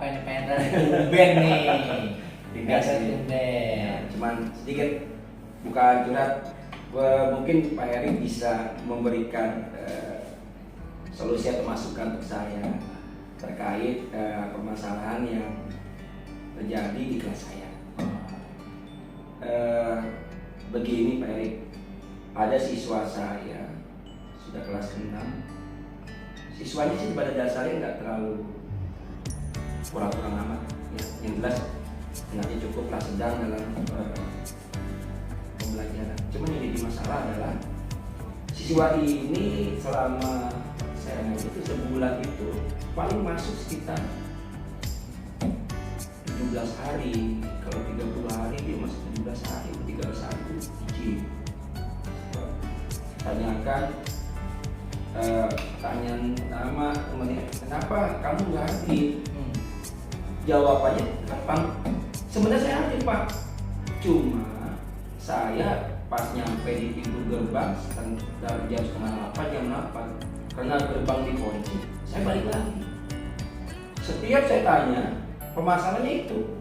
apa ini pengen tumben nih. Tidak sih. Tumben. Cuman sedikit bukan curhat. Mungkin Pak Heri bisa memberikan solusi atau masukan untuk saya terkait permasalahan yang terjadi di kelas saya. Begini Pak Heri, ada siswa saya sudah kelas 6. Siswanya sih pada dasarnya nggak terlalu kurang-kurang amat ya. Yang jelas tingkatnya cukup lah, sedang dalam pembelajaran. Cuman yang jadi masalah adalah siswa ini selama saya mau itu sebulan itu paling masuk sekitar 17 hari. Kalau 30 hari dia masuk 17 hari, 13 hari itu izin. Tanyakan pertanyaan pertama, kemudian kenapa kamu nggak hadir? Jawabannya gampang. Sebenarnya saya hadir Pak, cuma saya pas nyampe di pintu gerbang sekitar jam 7:30 jam 8 karena gerbang dikunci, saya balik lagi. Setiap saya tanya, permasalahannya itu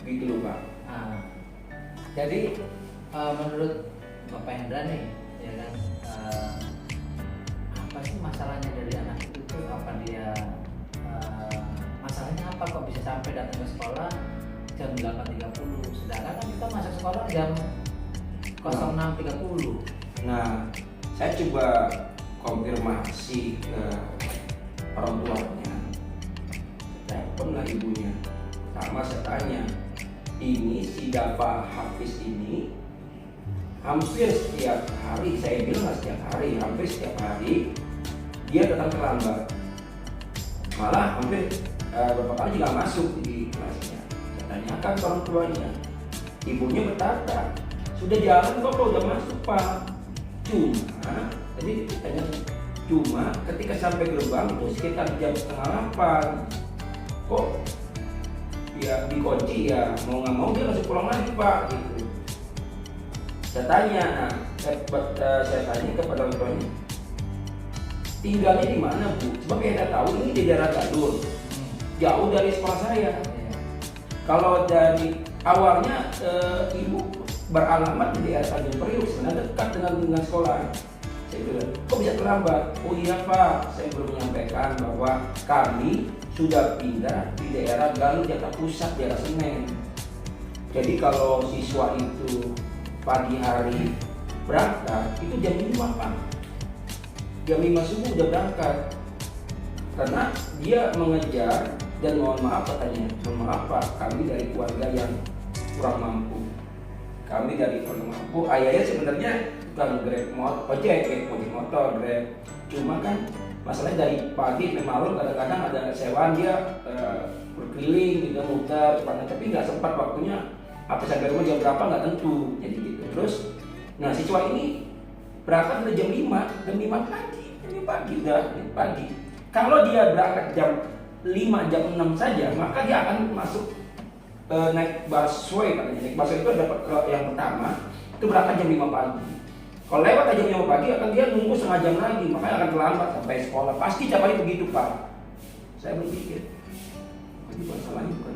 gitu loh Pak. Jadi menurut Bapak Hendra nih, ya kan, apa sih masalahnya dari anak itu tuh? Apa dia masalahnya apa kok bisa sampai datang ke sekolah jam 8.30, sedangkan kan kita masuk sekolah jam 06.30. Nah, saya coba konfirmasi ke orang tuanya, telepon lah ibunya. Pertama saya tanya, ini si Dava Hafiz ini hampir setiap hari, saya bilang nggak setiap hari, hampir setiap hari dia datang terlambat. Malah hampir beberapa kali juga masuk di kelasnya. Saya tanyakan ke orang tuanya, ibunya berkata, sudah jalan kok udah masuk Pak. Cuma ketika sampai gerbang itu sekitar jam 7:30 kok ya dikunci, ya mau nggak mau dia masih pulang lagi Pak gitu. Saya tanya, saya tanya kepada orang tuanya, tinggalnya di mana Bu? Sebab kita tahu ini di daerah Gadur, jauh dari sekolah saya. Kalau dari awalnya ibu beralamat di daerah Tanjung Priok, sebenarnya dekat dengan sekolah. Saya bilang, kok bisa terlambat? Oh iya Pak, saya belum menyampaikan bahwa kami sudah pindah di daerah Galuh, Jakarta Pusat, daerah Senen. Jadi kalau siswa itu pagi hari berangkat, itu jam 5 Pak. Jam 5 subuh udah berangkat. Karena dia mengejar, dan mohon maaf katanya, mohon maaf Pak, kami dari keluarga yang kurang mampu. Kami dari kurang mampu, ayahnya sebenarnya tukang grab ojek motor, grab. Cuma kan masalahnya dari pagi sampai malam kadang-kadang ada sewaan, dia berkeliling juga muter, tapi nggak sempat waktunya. Apa sampai rumah jam berapa nggak tentu, jadi gitu. Terus, nah siswa ini berangkat udah jam 5 pagi, udah pagi. Kalau dia berangkat jam 5, jam 6 saja, maka dia akan masuk naik busway katanya. Naik busway itu dapat yang pertama, itu berangkat jam 5 pagi. Kalau lewat aja jam 5 pagi, akan dia nunggu setengah jam lagi, makanya akan terlambat sampai sekolah. Pasti tiap hari begitu Pak. Saya berpikir, ini masalahnya bukan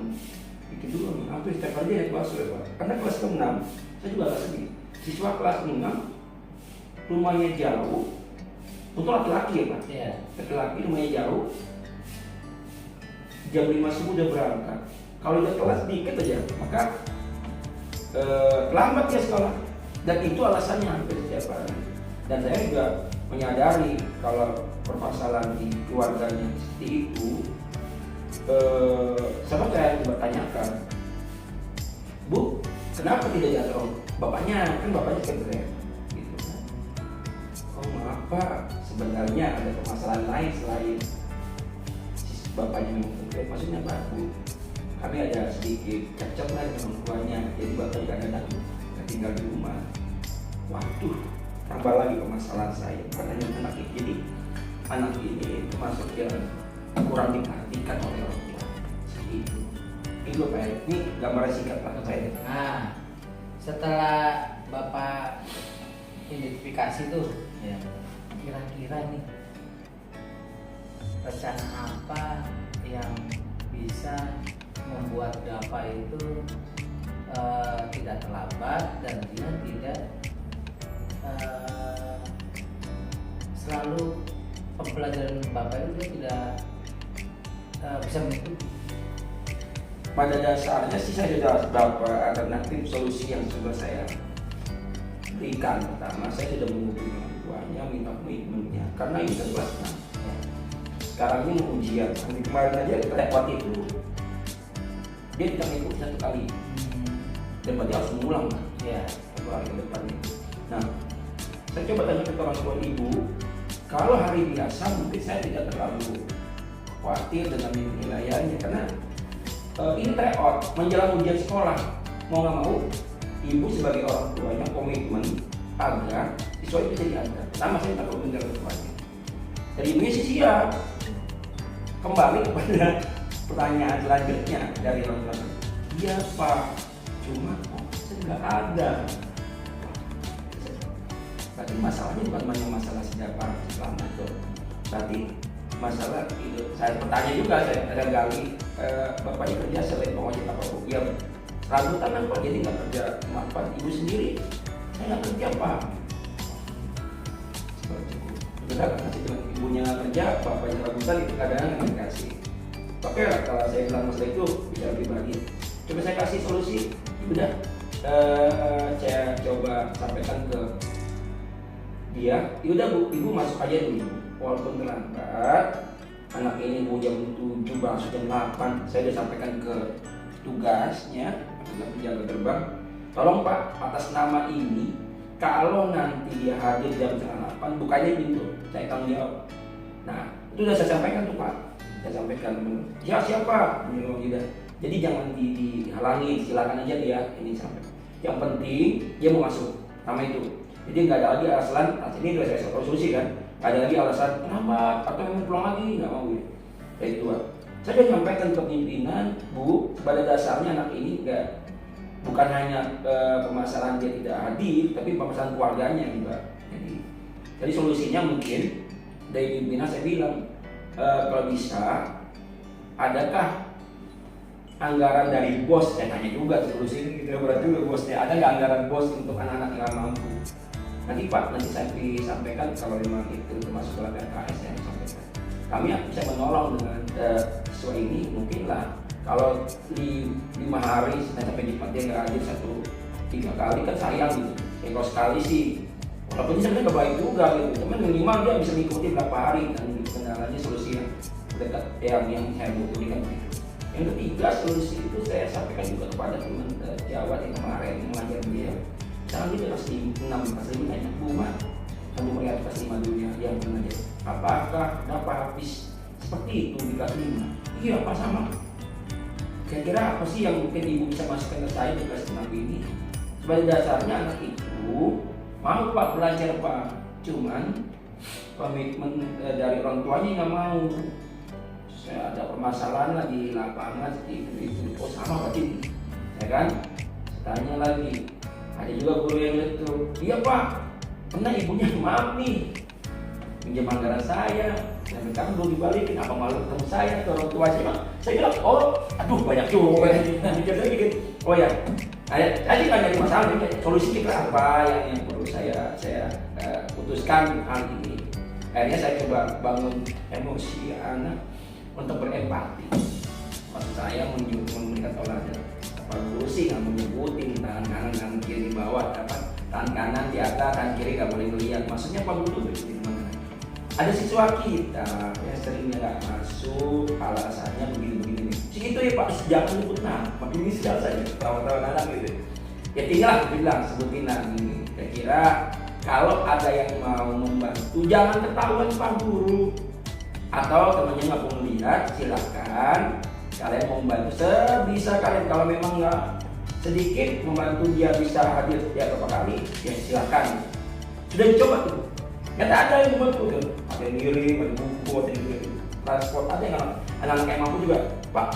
itu dulu, hampir setiap hari dia naik busway Pak. Karena kelas 6, saya juga agak sedih. Siswa kelas 6, rumahnya jauh, untuk laki-laki ya Pak. Laki-laki rumahnya jauh, jam 5 subuh udah berangkat. Kalau udah kelas dikit aja, maka terlambat ya sekolah. Dan itu alasannya hampir setiap hari. Dan saya juga menyadari kalau permasalahan di keluarganya seperti itu, sama saya coba tanyakan, Bu, kenapa tidak jatuh? Bapaknya kerja, gitu kan. Oh maaf Pak, sebenarnya ada permasalahan lain selain bapaknya memang kerja. Maksudnya Pak, Bu, kami ada sedikit cekcok lah dengan orang tuanya, jadi bapaknya kadang-kadang tinggal di rumah. Waduh, tambah lagi permasalahan saya. Katanya anak ini termasuk yang kurang diperhatikan oleh orang tua. Seperti itu. Itu Pak, ini gambaran singkat lah saya. Nah, setelah Bapak identifikasi tuh, ya, kira-kira nih rencana apa yang buat Gapa itu tidak terlambat dan dia tidak selalu pembelajaran Bapak itu dia tidak bisa mengikuti. Pada dasarnya sih saya sudah beberapa alternatif solusi yang sudah saya berikan. Pertama, saya sudah menghubungi orang tuanya, minta komitmennya, karena ini kan kelas 6. Sekarang ini mau ujian, nanti kemarin aja lewat itu dia tidak mengikuti 1 kali, dan berarti harus mengulang kan? Ya. 1 hari ke depannya. Nah, saya coba tanya ke orang tua ibu, kalau hari biasa mungkin saya tidak terlalu khawatir dengan nilainya, karena ini tryout menjelang ujian sekolah, mau nggak mau ibu sebagai orang tuanya komitmen agar siswa itu jadi ada. Pertama saya minta komitmen dari tuanya. Dari ibunya sih siap. Kembali kepada pertanyaan selanjutnya dari orang tua. Iya Pak, cuma nggak ada. Berarti masalahnya bukan hanya masalah sejarah selamat tuh. Berarti masalah itu. Saya bertanya juga, saya ada gali. Bapaknya kerja selain pengojek apa bu? Ya ragutan kan Pak, jadi nggak kerja manfaat ibu sendiri. Saya nggak kerja Pak. Benar kan kasih dengan ibunya kerja, bapaknya ragutan itu kadang-kadang nggak dikasih. Oke lah, kalau saya bilang masalah itu bisa pribadi. Coba saya kasih solusi, udah saya coba sampaikan ke dia. Udah bu, ibu masuk aja dulu, walaupun terlambat. Anak ini mau jam 7 masuk jam 8, saya sudah sampaikan ke tugasnya, penjaga gerbang, tolong Pak, atas nama ini kalau nanti dia hadir jam 8 bukannya pintu, saya tanggung jawab. Nah itu sudah saya sampaikan tuh Pak, saya sampaikan ya siapa tidak, jadi jangan dihalangi, silakan aja dia ini sampai, yang penting dia mau masuk nama itu, jadi nggak ada lagi alasan. Ini sudah saya solusi kan, nggak ada lagi alasan terlambat atau memang pulang lagi, nggak mau gitu. Kayak itu Pak. Saya sudah menyampaikan ke pimpinan, Bu, pada dasarnya anak ini bukan hanya permasalahan dia tidak hadir, tapi permasalahan keluarganya juga. Jadi solusinya mungkin dari pimpinan saya bilang, kalau bisa, adakah anggaran dari bos? Saya tanya juga solusi ini, kita berarti bosnya ada nggak anggaran bos untuk anak-anak yang mampu? Nanti Pak, nanti saya sampaikan kalau memang itu termasuk dalam RKS yang sampaikan. Kami bisa menolong dengan siswa ini, mungkinlah kalau di 5 hari sampai Jumat dia nggak hadir 3 kali kan sayang gitu. Kalau sekali sih, walaupun sebenarnya nggak baik juga gitu, cuman minimal dia bisa mengikuti berapa hari dan kendalanya solusi yang dekat yang saya butuhkan gitu. Yang ketiga solusi itu saya sampaikan juga kepada teman Jawa yang kemarin yang mengajar dia. Sekarang dia kelas 6, kelas 5 nanya, Bu Ma, kamu melihat kelas 5 dunia yang mengajar, apakah dapat habis seperti itu di kelas 5? Iya Pak, sama. Kira-kira apa sih yang mungkin ibu bisa masukkan ke saya di kelas 6 ini? Sebagai dasarnya anak itu mau Pak belajar Pak, cuman komitmen dari orang tuanya nggak mau. Saya ada permasalahan lah di lapangan seperti itu. Oh sama berarti, ya kan? Tanya lagi. Ada juga guru yang itu, iya Pak, pernah ibunya maaf nih, pinjam anggaran saya, dan sekarang belum dibalikin, apa malu ketemu saya ke orang tua saya bilang, oh, aduh banyak juga, saya bikin, oh ya, saya sih nggak jadi masalah, solusi kita apa yang perlu saya putuskan hal ini. Akhirnya saya coba bangun emosi anak untuk berempati. Maksud saya memberikan toladan. Pak guru sih nggak menyebutin tangan kanan, tangan kiri di bawah, tangan kanan di atas, tangan kiri nggak boleh melihat. Maksudnya Pak guru berarti mana? Ada siswa kita yang seringnya nggak masuk, alasannya begini-begini. Segitu ya Pak, jangan sebut nama. Makin ini sejak saja, tahu-tahu anak gitu. Ya tinggal bilang sebutin nama ini. Kira-kira kalau ada yang mau membantu, jangan ketahuan Pak guru. Atau temannya nggak mau melihat, silakan. Kalian mau membantu sebisa kalian, kalau memang nggak sedikit membantu dia bisa hadir setiap berapa kali, ya silakan. Sudah dicoba tuh, nggak ada yang membantu tuh. Ada yang ngirim, ada buku, ada yang ngirim transport, ada yang anak-anak yang mampu juga. Pak,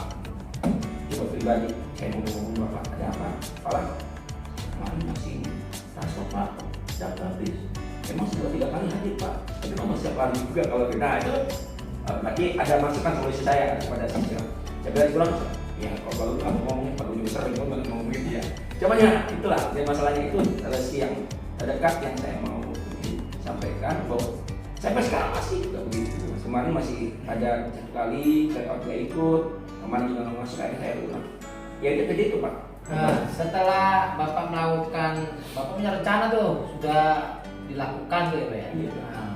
coba pribadi, saya mau ngomong Bapak, ada apa? Pak, kemarin masih transport Pak, dapat habis. Emang sudah 3 kali hadir Pak, tapi memang setiap hari juga kalau kita itu. Berarti ada masukan solusi saya kepada siswa. Saya bilang Ya kalau baru kamu ngomongnya baru besar itu banget ngomongin dia. Cuman ya itulah dia masalahnya itu relasi yang terdekat yang saya mau sampaikan bahwa sampai sekarang masih juga begitu. Kemarin masih ada satu kali saya nggak ikut, kemarin juga nggak masuk saya ulang. Ya itu jadi itu Pak. Nah, setelah Bapak melakukan, Bapak punya rencana tuh sudah dilakukan tuh ya Pak ya. Iya. Nah,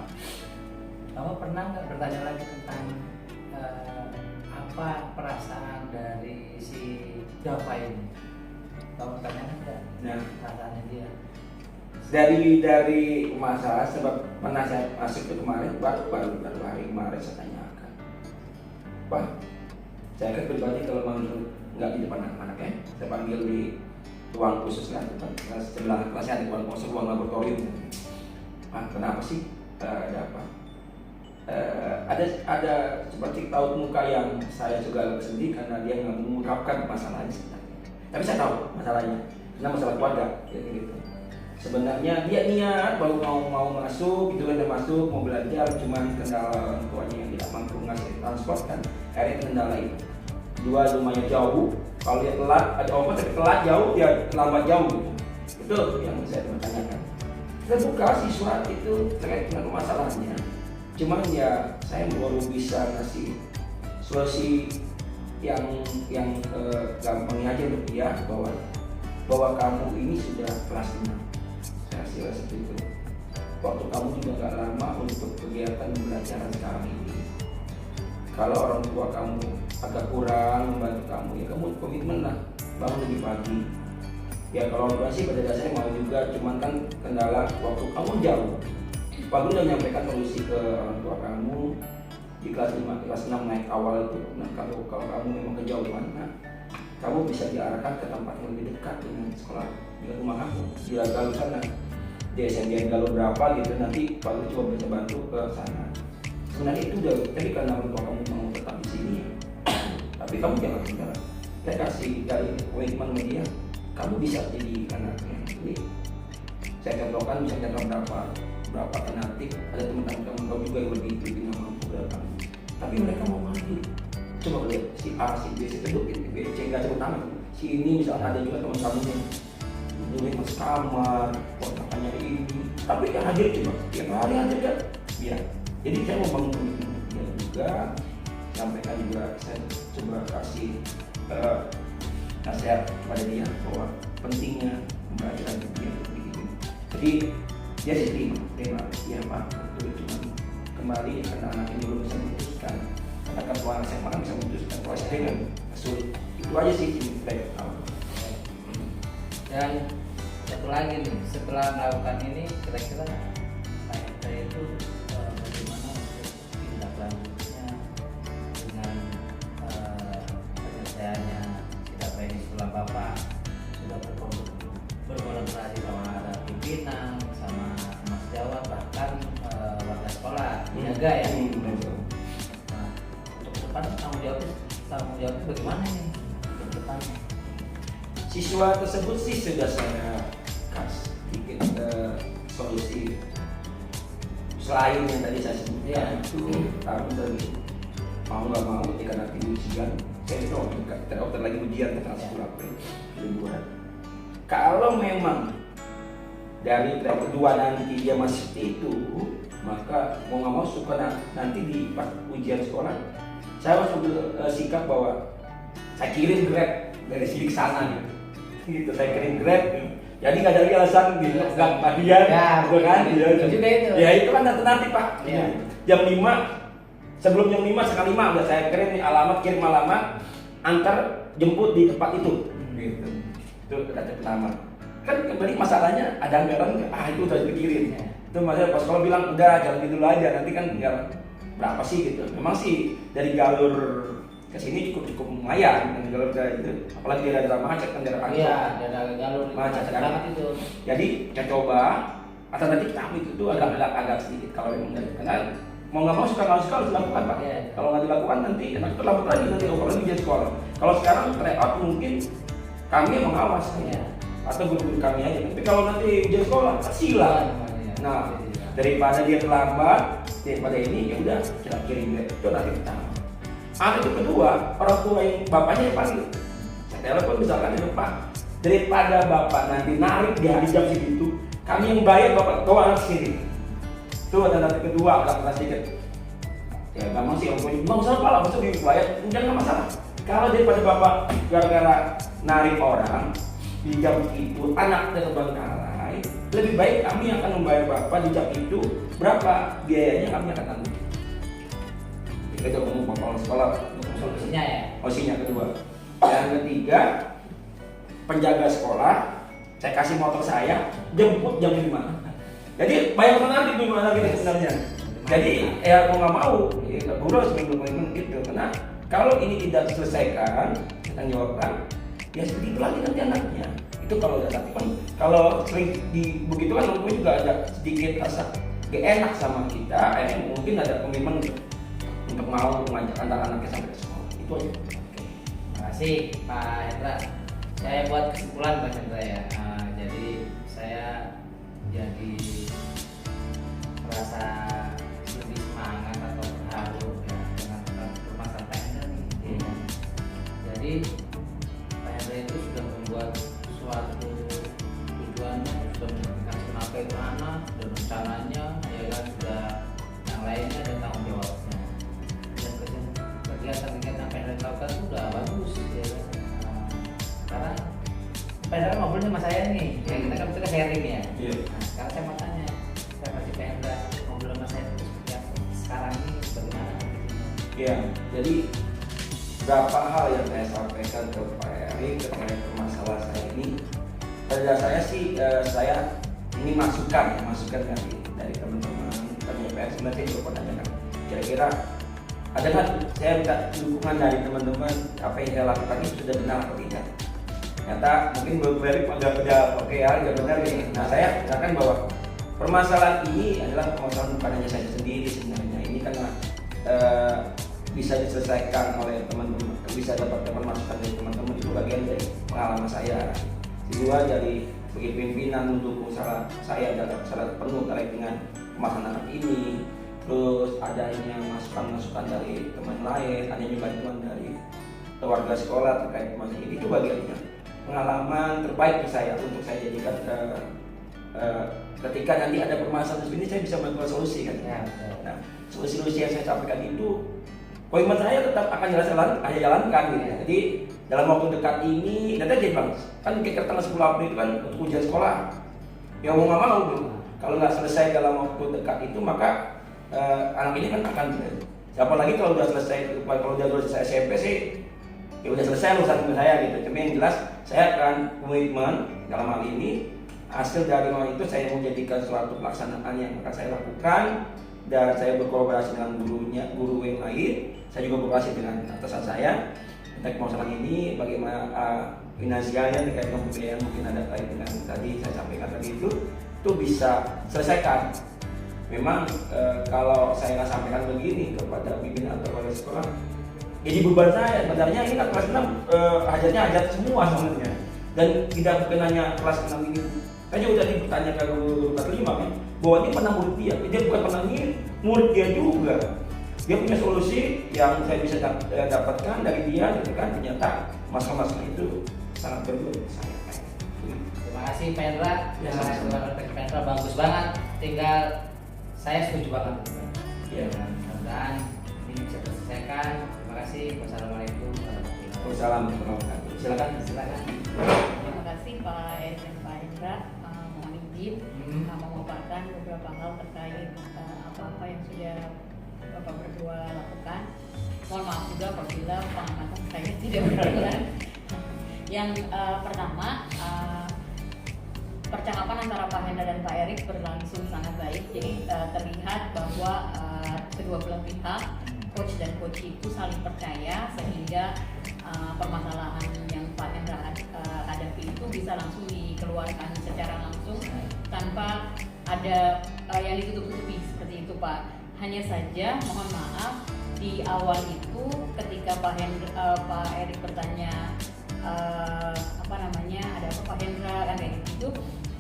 Bapak pernah nggak bertanya lagi tentang apa perasaan dari si Dava ini? Kamu tanyakan nggak? Nah, perasaannya dia. dari masalah sebab pernah saya masuk itu kemarin baru hari kemarin saya tanyakan, Pak, saya kan pribadi kalau menurut nggak di depan anak-anak ya, saya panggil di ruang khusus lah, sebelah kelasnya ada ruang khusus, ruang laboratorium. Pak, kenapa sih ada apa? Ada seperti taut muka yang saya juga sedih karena dia nggak mengungkapkan masalahnya sebenarnya. Tapi saya tahu masalahnya, karena masalah keluarga, gitu. Sebenarnya dia niat baru mau masuk, gitu kan dia masuk mau belajar, cuman kendala orang tuanya yang tidak mampu ngasih transport kan, akhirnya kendala itu. Dua rumahnya jauh, kalau dia telat ada ongkos tapi telat jauh dia terlambat jauh gitu. Itu yang saya bertanyakan. Kita buka siswa itu terkait dengan masalahnya. Cuman ya saya baru bisa ngasih solusi yang gampangnya aja untuk dia bahwa kamu ini sudah kelas 6. Saya kasih seperti itu. Waktu kamu juga gak lama untuk kegiatan pembelajaran sekarang ini. Kalau orang tua kamu agak kurang membantu kamu, ya kamu komitmen lah, bangun lebih pagi. Ya kalau orang tua sih pada dasarnya mau juga, cuman kan kendala waktu kamu jauh. Pak udah menyampaikan solusi ke orang tua kamu di kelas 5, kelas 6 naik awal itu. Nah kalau kamu memang kejauhan, nah, kamu bisa diarahkan ke tempat yang lebih dekat dengan sekolah di rumah kamu di Galuh sana, di SMGN Galuh berapa gitu, nanti Pak Guru coba bisa bantu ke sana. Sebenarnya itu udah, tapi karena orang tua kamu mau tetap di sini ya. Tapi kamu jangan tinggal. Saya kasih dari komitmen media, kamu bisa jadi anaknya. Jadi saya contohkan misalnya berapa alternatif, ada teman-teman kamu juga yang begitu tidak mampu datang, tapi mereka mau maju. Coba lihat si A, si B, si B, C, nggak sebut nama. Si ini misalnya ada juga teman kamu yang nulis mas kamar, kontakannya ini, tapi yang hadir coba, yang hari hadir kan, ya. Jadi saya mau bangun komitmen dia juga, sampaikan juga saya coba kasih nasihat kepada dia bahwa pentingnya pembelajaran dia begini. Jadi dia sih terima, ya Pak, itu cuma kembali karena anak ini belum bisa memutuskan. Karena kan kalau anak SMA kan bisa memutuskan, kalau saya kan sulit. Itu aja sih baik. Dan satu lagi nih, setelah melakukan ini kira-kira saya itu bagaimana untuk tindak lanjutnya dengan penyelesaiannya tidak ini setelah Bapak sudah berkolaborasi sama ada pimpinan, sama Mas Jawa, bahkan warga sekolah jaga ya. Nah, untuk depan tanggung jawab bagaimana nih untuk depannya? Siswa tersebut sih sudah saya kasih solusi selain yang tadi saya sebutkan itu kamu tadi mau nggak mau ketika nanti ujian saya itu dokter lagi ujian tentang sekolah liburan. Kalau memang dari track kedua nanti dia masih seperti itu, maka mau nggak mau suka nanti di pas ujian sekolah saya harus ambil sikap bahwa saya kirim grab dari sini ke sana gitu, saya kirim grab. Jadi nggak ada alasan gitu, nggak bagian, gitu kan? Ya itu kan nanti Pak. Ya. Jam 5, sebelum jam 5 setengah 5 udah saya kirim alamat, antar jemput di tempat itu. Gitu. Itu kata pertama. Kan kembali masalahnya ada anggaran, itu udah dipikirin. Itu masalah pas kalau bilang udah jalan gitu dulu aja, nanti kan tinggal berapa sih gitu. Memang sih dari jalur ke sini cukup lumayan dengan jalur itu, apalagi dia ada macet kan jarak angin. Iya, ada jalur macet banget itu. Jadi kita coba alternatif kami itu agak sedikit kalau memang dari karena mau nggak mau suka nggak suka harus dilakukan Pak. Yeah. Kalau nggak dilakukan nanti anak terlambat lagi nanti apalagi di sekolah. Kalau sekarang tryout mungkin kami yang mengawas atau guru-guru kami aja. Tapi kalau nanti di sekolah silakan. Nah daripada dia terlambat daripada ini ya udah kita kirim itu nanti pertama. Anak itu kedua, orang tua yang bapaknya yang panggil. Saya telepon misalkan itu Pak, daripada bapak nanti narik di hari jam segitu, kami yang bayar bapak bawa anak sini. Itu ada nanti kedua, kelas 3. Ya memang sih orang tua nggak masalah Pak lah, maksudnya dibayar, nggak masalah. Kalau daripada bapak gara-gara narik orang di jam itu anak terbengkalai, lebih baik kami yang akan membayar bapak di jam itu berapa biayanya kami akan tanggung. Kita ngomong kepala sekolah, Solusinya ya. opsinya kedua. Yang ketiga, penjaga sekolah, saya kasih motor saya, jemput jam 5. Jadi bayar nanti tuh gimana kita sebenarnya. Jadi ya mau nggak mau, ya, guru harus mengimbangi gitu. Karena kalau ini tidak diselesaikan, kita jawabkan, ya seperti itu lagi nanti anaknya. Itu kalau udah lakukan, kalau sering begitu kan orang tua juga ada sedikit rasa gak enak sama kita. Akhirnya mungkin ada komitmen untuk mau mengajak anak-anaknya sampai ke sekolah. Itu aja. Terima kasih Pak Hendra. Saya buat kesimpulan Pak Hendra ya. Jadi saya jadi merasa lebih semangat atau terharu ya dengan permasalahan Pak Hendra ini. Jadi Pak Hendra itu sudah membuat suatu tujuannya, sudah menentukan kenapa itu anak, dan rencananya, ya kan, sudah yang lainnya dan tanggung jawabnya. Dan kegiatan-kegiatan Pak Hendra lakukan itu sudah bagus ya kan. Karena Pak Hendra ngobrolnya sama saya nih, ya kita kan kita sharing ya. Iya. Nah, sekarang saya mau tanya, saya masih Pak Hendra ngobrol sama saya itu seperti apa? Sekarang ini bagaimana kondisinya? Ya, jadi beberapa hal yang saya sampaikan ke Pak Erik terkait masalah saya ini. Pada dasarnya sih saya ini masukan dari teman-teman PPR. Sebenarnya saya juga pernah tanyakan, kira-kira ada kan saya minta dukungan dari teman-teman apa yang saya lakukan ini sudah benar atau tidak. Ternyata mungkin beberapa udah oke ya, udah benar ini. Nah saya katakan bahwa permasalahan ini adalah permasalahan bukan hanya saya sendiri sebenarnya. Ini karena bisa diselesaikan oleh teman-teman, bisa dapat masukan dari teman-teman, itu bagian dari pengalaman saya. Kedua, dari sebagai pimpinan mendukung saya secara penuh terkait dengan permasalahan anak ini. Terus adanya masukan-masukan dari teman lain, adanya bantuan dari keluarga sekolah terkait masalah ini, itu bagiannya pengalaman terbaik saya untuk saya jadikan ketika nanti ada permasalahan seperti ini saya bisa membuat solusi kan. Ya, Nah, solusi-solusi yang saya sampaikan itu komitmen saya tetap akan jalankan gitu ya. Jadi dalam waktu dekat ini, nanti aja Bang, kan kita tanggal 10 April itu kan untuk ujian sekolah. Ya mau nggak mau gitu. Kalau nggak selesai dalam waktu dekat itu maka anak ini kan akan siapa lagi kalau udah selesai, kalau udah selesai SMP sih ya udah selesai urusan saya gitu. Cuma yang jelas saya akan komitmen dalam hal ini, hasil dari hal itu saya mau jadikan suatu pelaksanaan yang akan saya lakukan, dan saya berkolaborasi dengan guru yang lain. Saya juga berkolaborasi dengan atasan saya terkait masalah ini, bagaimana finansialnya terkait dengan pembiayaan mungkin ada kait dengan tadi saya sampaikan tadi itu bisa selesaikan. Memang kalau saya nggak sampaikan begini kepada pimpinan atau kepala sekolah, jadi beban saya sebenarnya ini kan kelas 6 hajat semua sebenarnya, dan tidak bukan hanya kelas 6 ini. Saya juga tadi bertanya ke guru kelas 5 kan, bahwa ini pernah murid dia bukan pernah murid dia juga. Dia punya solusi yang saya bisa dapatkan dari dia, gitu kan. Ternyata masalah-masalah itu sangat berguna saya. terima kasih Pak Hendra. Terima kasih Pak Hendra, bagus banget. Tinggal saya setuju banget. Ya. Mudah-mudahan ini bisa terselesaikan. Terima kasih. Wassalamualaikum warahmatullahi wabarakatuh. Silakan. Terima kasih Pak Erik dan Pak Hendra. Mohon izin memaparkan beberapa hal terkait apa-apa yang sudah Bapak berdua lakukan. Mohon maaf juga apabila pengamatan saya tidak berjalan. Yang pertama, percakapan antara Pak Hendra dan Pak Erik berlangsung sangat baik. Jadi terlihat bahwa kedua belah pihak, coach dan coach itu saling percaya, sehingga permasalahan yang Pak Hendra hadapi itu bisa langsung dikeluarkan secara langsung tanpa ada yang ditutup-tutupi seperti itu Pak. Hanya saja mohon maaf di awal itu ketika Pak Erik bertanya ada apa Pak Hendra kan kayak gitu,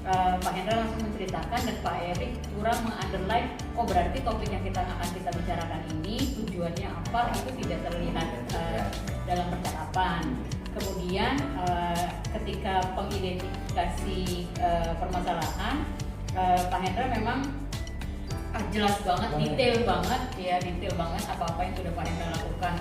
Pak Hendra langsung menceritakan dan Pak Erik kurang meng-underline, oh berarti topik yang akan kita bicarakan ini tujuannya apa, itu tidak terlihat dalam percakapan. Kemudian ketika pengidentifikasi permasalahan, Pak Hendra memang jelas banget, detail banget apa-apa yang sudah Pak Hendra lakukan,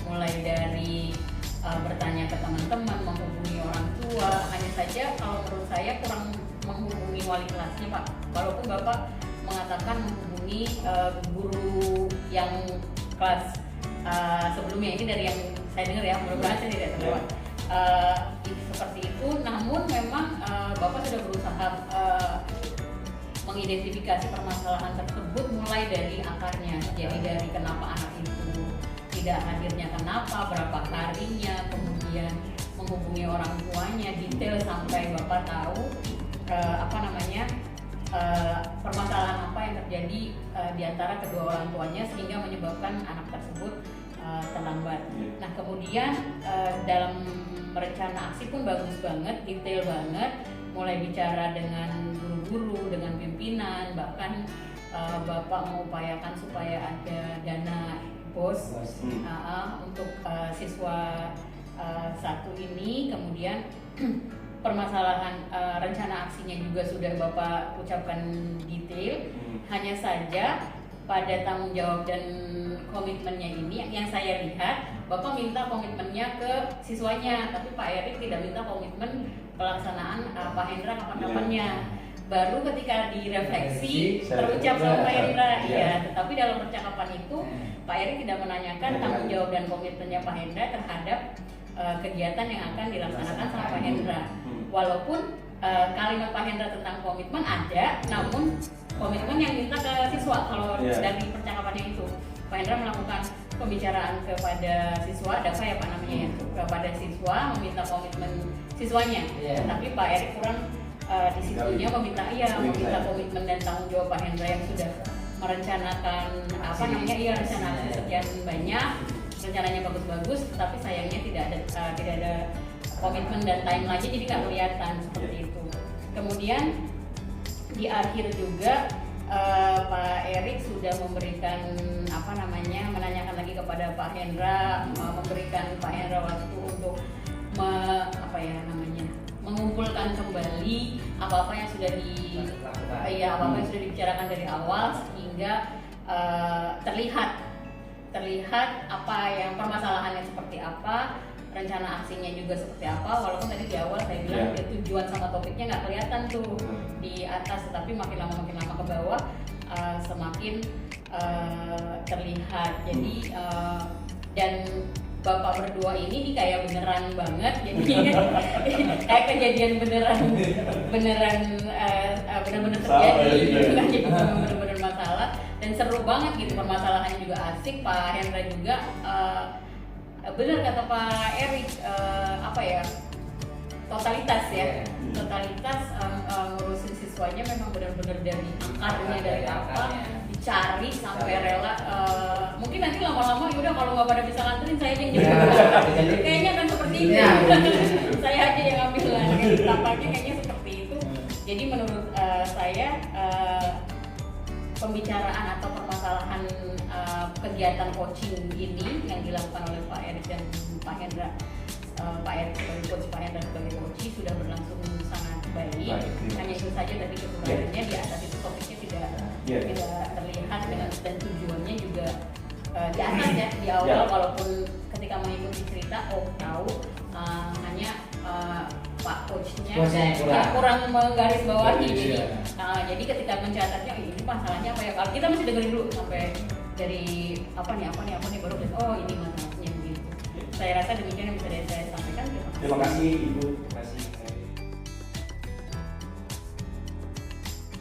mulai dari bertanya ke teman-teman, menghubungi orang tua. Hanya saja kalau menurut saya kurang menghubungi wali kelasnya, Pak. Walaupun Bapak mengatakan menghubungi guru yang kelas sebelumnya, ini dari yang saya dengar ya, mudah-mudahan saya tidak terlewat. Seperti itu, namun memang Bapak sudah berusaha mengidentifikasi permasalahan tersebut mulai dari akarnya. Jadi dari kenapa anak itu tidak hadirnya, kenapa, berapa harinya, kemudian menghubungi orang tuanya, detail sampai Bapak tahu permasalahan apa yang terjadi di antara kedua orang tuanya sehingga menyebabkan anak tersebut terlambat. Nah kemudian dalam rencana aksi pun bagus banget, detail banget, mulai bicara dengan guru-guru, dengan pimpinan, bahkan Bapak mengupayakan supaya ada dana BOS untuk siswa satu ini. Kemudian permasalahan rencana aksinya juga sudah Bapak ucapkan detail. Hanya saja pada tanggung jawab dan komitmennya ini yang saya lihat, Bapak minta komitmennya ke siswanya, tapi Pak Erik tidak minta komitmen pelaksanaan Pak Hendra kapan-kapannya. Baru ketika direfleksi terucap sama Pak Hendra, tetapi dalam percakapan itu Pak Erik tidak menanyakan tanggung jawab dan komitmennya Pak Hendra terhadap kegiatan yang akan dilaksanakan sama Pak Hendra. Walaupun kalimat Pak Hendra tentang komitmen ada, namun komitmen yang minta ke siswa. Kalau dari percakapannya itu Pak Hendra melakukan pembicaraan kepada siswa, ada apa ya Pak namanya ya, kepada siswa, meminta komitmen siswanya. Tapi Pak Erik kurang di situnya meminta komitmen dan tanggung jawab Pak Hendra yang sudah merencanakan rencana sekian banyak, rencananya bagus-bagus, tapi sayangnya tidak ada komitmen dan timeline-nya, jadi nggak kelihatan seperti itu. Kemudian di akhir juga Pak Erik sudah memberikan menanyakan lagi kepada Pak Hendra, memberikan Pak Hendra waktu untuk mengumpulkan kembali apa-apa yang sudah dibicarakan dari awal sehingga terlihat apa yang permasalahannya seperti apa, rencana aksinya juga seperti apa. Walaupun tadi di awal saya bilang tujuan sama topiknya nggak kelihatan tuh di atas, tetapi makin lama ke bawah semakin terlihat. Jadi dan Bapak berdua ini kayak beneran banget, jadi kayak kejadian beneran terjadi, bukan jadi bener-bener masalah, dan seru banget gitu, permasalahannya juga asik. Pak Hendra juga benar kata Pak Erik, totalitas ngurusin siswanya memang benar-benar dari akarnya, dari apa dicari sampai rela. Mungkin nanti lama-lama yaudah kalau nggak pada bisa nganterin saya aja yang jemput. Kayaknya kan seperti itu. Saya aja yang ambil lagi. Tampaknya kayaknya seperti itu. Jadi menurut saya pembicaraan atau permasalahan kegiatan coaching ini yang dilakukan oleh Pak Erik dan Pak Hendra, Pak Erik sebagai coach, Pak Hendra sebagai coach, sudah berlangsung sangat baik. Hanya itu saja tadi kekurangannya di atas itu topiknya tidak terlihat dan tujuannya juga di atas ya, di awal walaupun ketika mengikuti cerita tahu hanya Pak coachnya kurang menggaris bawahi. Jadi ketika mencatatnya ini masalahnya apa ya, kalau kita mesti dengerin dulu sampai dari apa nih baru ini masalahnya begitu. Saya rasa demikian yang bisa saya sampaikan. Terima kasih Ibu